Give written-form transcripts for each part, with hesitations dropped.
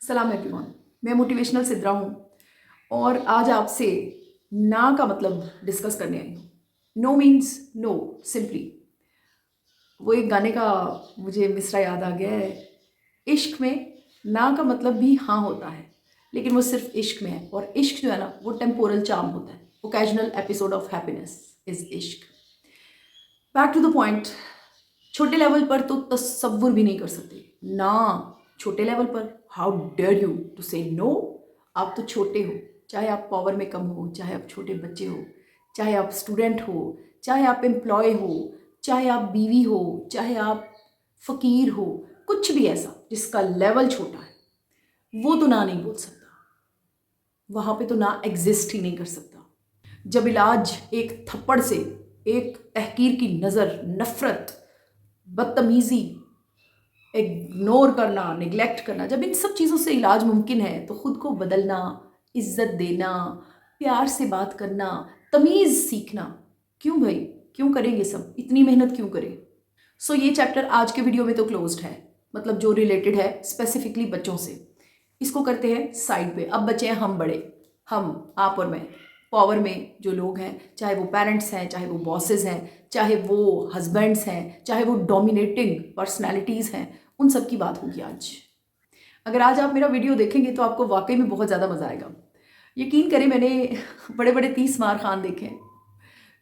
सलाम एवरीवन। मैं मोटिवेशनल सिद्रा हूँ और आज आपसे ना का मतलब डिस्कस करने आई हूँ। No means no, simply. वो एक गाने का मुझे मिसरा याद आ गया है। इश्क में ना का मतलब भी हाँ होता है, लेकिन वो सिर्फ इश्क में है। और इश्क जो है ना, वो टेम्पोरल चार्म होता है। Occasional episode of happiness is इश्क। Back to the point. छोटे लेवल पर तो तसव्वुर भी नहीं कर सकते ना। छोटे लेवल पर हाउ डेयर यू टू से नो। आप तो छोटे हो, चाहे आप पावर में कम हो, चाहे आप छोटे बच्चे हो, चाहे आप स्टूडेंट हो, चाहे आप एम्प्लॉय हो, चाहे आप बीवी हो, चाहे आप फकीर हो। कुछ भी ऐसा जिसका लेवल छोटा है वो तो ना नहीं बोल सकता। वहाँ पे तो ना एग्जिस्ट ही नहीं कर सकता। जब इलाज एक थप्पड़ से, एक तहकीर की नज़र, नफरत, बदतमीज़ी, इग्नोर करना, निगलेक्ट करना, जब इन सब चीज़ों से इलाज मुमकिन है तो ख़ुद को बदलना, इज्जत देना, प्यार से बात करना, तमीज़ सीखना, क्यों भाई, क्यों करेंगे सब, इतनी मेहनत क्यों करें। सो ये चैप्टर आज के वीडियो में तो क्लोज्ड है, मतलब जो रिलेटेड है स्पेसिफिकली बच्चों से। इसको करते हैं साइड पे। अब बचे हैं हम बड़े, हम, आप और मैं। पावर में जो लोग हैं, चाहे वो पेरेंट्स हैं, चाहे वो बॉसेस हैं, चाहे वो हस्बैंड्स हैं, चाहे वो डोमिनेटिंग पर्सनैलिटीज़ हैं, उन सब की बात होगी आज। अगर आज आप मेरा वीडियो देखेंगे तो आपको वाकई में बहुत ज़्यादा मज़ा आएगा। यकीन करें, मैंने बड़े बड़े 30 मार खान देखे हैं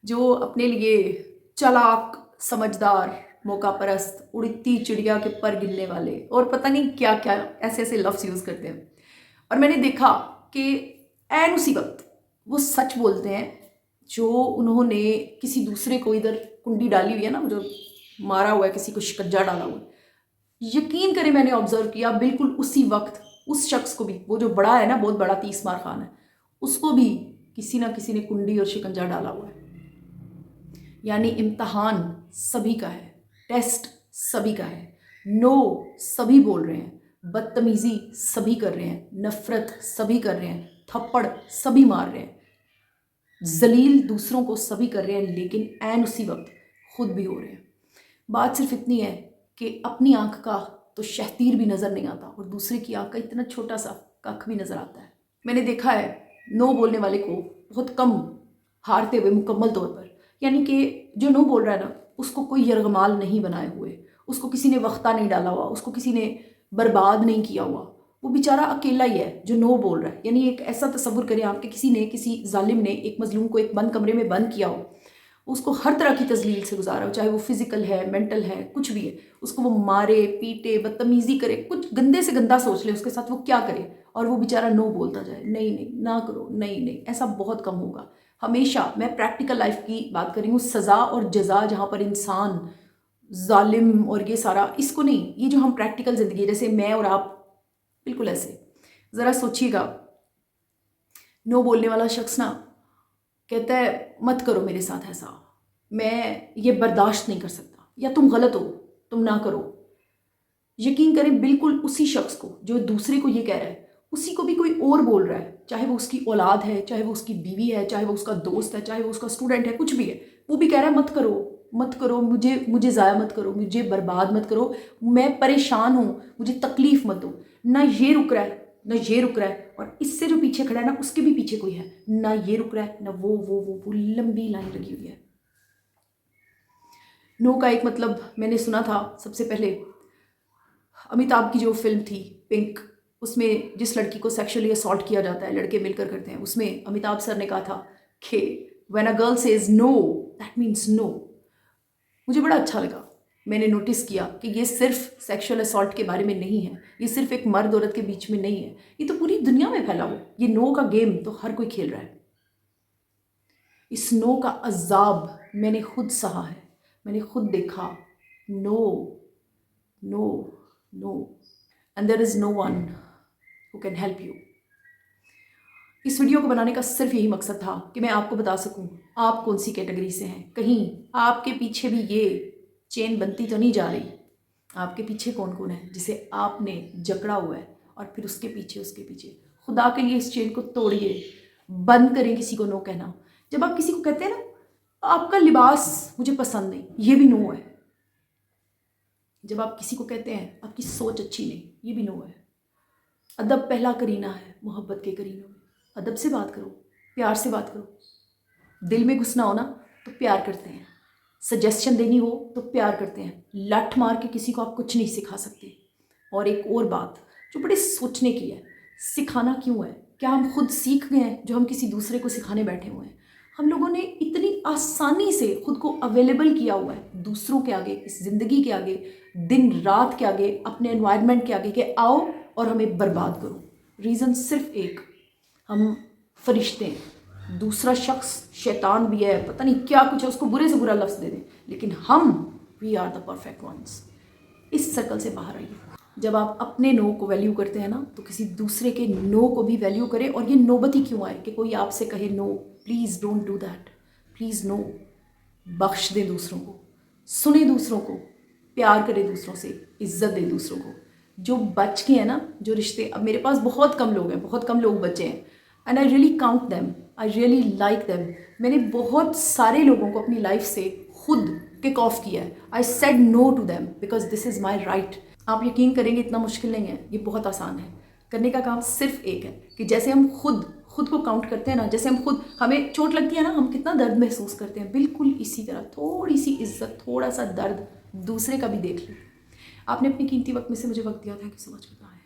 जो अपने लिए चालाक, समझदार, मौका परस्त, उड़ती चिड़िया के पर गिनने वाले और पता नहीं क्या क्या ऐसे ऐसे लफ्ज़ यूज़ करते हैं। और मैंने देखा कि ऐन उसी वक्त वो सच बोलते हैं जो उन्होंने किसी दूसरे को, इधर कुंडी डाली हुई है ना, जो मारा हुआ है, किसी को शिकंजा डाला हुआ है, यकीन करें मैंने ऑब्जर्व किया बिल्कुल उसी वक्त उस शख्स को भी, वो जो बड़ा है ना, बहुत बड़ा 30 मार खान है, उसको भी किसी ना किसी ने कुंडी और शिकंजा डाला हुआ है। यानी इम्तहान सभी का है, टेस्ट सभी का है, नो सभी बोल रहे हैं, बदतमीज़ी सभी कर रहे हैं, नफ़रत सभी कर रहे हैं, थप्पड़ सभी मार रहे हैं, जलील दूसरों को सभी कर रहे हैं, लेकिन ऐन उसी वक्त खुद भी हो रहे हैं। बात सिर्फ इतनी है कि अपनी आंख का तो शहतीर भी नज़र नहीं आता और दूसरे की आंख का इतना छोटा सा कख भी नज़र आता है। मैंने देखा है नो बोलने वाले को बहुत कम हारते हुए मुकम्मल तौर पर। यानी कि जो नो बोल रहा है ना, उसको कोई यरगमाल नहीं बनाए हुए, उसको किसी ने वक्ता नहीं डाला हुआ, उसको किसी ने बर्बाद नहीं किया हुआ, वो बेचारा अकेला ही है जो नो बोल रहा है। यानी एक ऐसा तसव्वुर करें आप कि किसी ने, किसी जालिम ने एक मजलूम को एक बंद कमरे में बंद किया हो, उसको हर तरह की तजलील से गुजारा हो, चाहे वो फिजिकल है, मेंटल है, कुछ भी है, उसको वो मारे, पीटे, बदतमीजी करे, कुछ गंदे से गंदा सोच ले उसके साथ, वो क्या करे, और वो बेचारा नो बोलता जाए, नहीं नहीं ना करो, नहीं नहीं। ऐसा बहुत कम होगा। हमेशा मैं प्रैक्टिकल लाइफ की बात कर रही हूँ, सज़ा और जज़ा, जहाँ पर इंसान जालिम और ये सारा, इसको नहीं, ये जो हम प्रैक्टिकल ज़िंदगी, जैसे मैं और आप, बिल्कुल ऐसे। ज़रा सोचिएगा, नो बोलने वाला शख्स ना कहता है मत करो मेरे साथ ऐसा, मैं ये बर्दाश्त नहीं कर सकता, या तुम गलत हो, तुम ना करो। यकीन करें बिल्कुल उसी शख्स को जो दूसरे को ये कह रहा है, उसी को भी कोई और बोल रहा है, चाहे वो उसकी औलाद है, चाहे वो उसकी बीवी है, चाहे वो उसका दोस्त है, चाहे वो उसका स्टूडेंट है, कुछ भी है, वो भी कह रहा है मत करो, मत करो, मुझे मुझे ज़ाया मत करो, मुझे बर्बाद मत करो, मैं परेशान हूँ, मुझे तकलीफ़ मत दो। ना ये रुक रहा है, ना ये रुक रहा है, और इससे जो पीछे खड़ा है ना, उसके भी पीछे कोई है, ना ये रुक रहा है, ना वो लंबी लाइन लगी हुई है। नो का एक मतलब मैंने सुना था सबसे पहले, अमिताभ की जो फिल्म थी पिंक, उसमें जिस लड़की को सेक्सुअली असॉल्ट किया जाता है, लड़के मिलकर करते हैं, उसमें अमिताभ सर ने कहा था कि when a girl says no that means no. मुझे बड़ा अच्छा लगा। मैंने नोटिस किया कि ये सिर्फ सेक्सुअल असॉल्ट के बारे में नहीं है, ये सिर्फ एक मर्द औरत के बीच में नहीं है, ये तो पूरी दुनिया में फैला हुआ है। ये नो का गेम तो हर कोई खेल रहा है। इस नो का अजाब मैंने खुद सहा है, मैंने खुद देखा। No no no, and there is no one who can help you. इस वीडियो को बनाने का सिर्फ यही मकसद था कि मैं आपको बता सकूं आप कौन सी कैटेगरी से हैं। कहीं आपके पीछे भी ये चेन बनती तो नहीं जा रही। आपके पीछे कौन कौन है जिसे आपने जकड़ा हुआ है, और फिर उसके पीछे उसके पीछे। खुदा के लिए इस चेन को तोड़िए, बंद करें किसी को नो कहना। जब आप किसी को कहते हैं ना आपका लिबास मुझे पसंद नहीं, ये भी नो है। जब आप किसी को कहते हैं आपकी सोच अच्छी नहीं, ये भी नो है। अदब पहला करीना है मोहब्बत के करीनों में। अदब से बात करो, प्यार से बात करो। दिल में घुसना हो ना तो प्यार करते हैं, सजेशन देनी हो तो प्यार करते हैं। लठ मार के किसी को आप कुछ नहीं सिखा सकते। और एक और बात जो बड़े सोचने की है, सिखाना क्यों है? क्या हम खुद सीख गए हैं जो हम किसी दूसरे को सिखाने बैठे हुए हैं? हम लोगों ने इतनी आसानी से खुद को अवेलेबल किया हुआ है दूसरों के आगे, इस ज़िंदगी के आगे, दिन रात के आगे, अपने एनवायरनमेंट के आगे, कि आओ और हमें बर्बाद करो। रीज़न सिर्फ एक, हम फरिश्ते हैं, दूसरा शख्स शैतान भी है, पता नहीं क्या कुछ है, उसको बुरे से बुरा लफ्ज़ दे दें, लेकिन हम we are the perfect ones. इस सर्कल से बाहर आइए। जब आप अपने नो को वैल्यू करते हैं ना तो किसी दूसरे के नो को भी वैल्यू करें। और ये नौबत ही क्यों आए कि कोई आपसे कहे no, please don't do that, please no. बख्श दें दूसरों को, सुने दूसरों को, प्यार करें दूसरों से, इज्जत दें दूसरों को। जो बच के हैं ना, जो रिश्ते, अब मेरे पास बहुत कम लोग हैं, बहुत कम लोग बचे हैं, and I really count them, I really like them. मैंने बहुत सारे लोगों को अपनी लाइफ से खुद किक ऑफ किया है। I said no to them because this is my right. आप यकीन करेंगे इतना मुश्किल नहीं है, ये बहुत आसान है। करने का काम सिर्फ एक है कि जैसे हम खुद को काउंट करते हैं ना, जैसे हम खुद, हमें चोट लगती है ना, हम कितना दर्द महसूस करते हैं, बिल्कुल इसी तरह थोड़ी सी इज्जत, थोड़ा सा दर्द दूसरे का भी देख लें। आपने अपनी कीमती वक्त में से मुझे वक्त दिया था कि समझ में आया।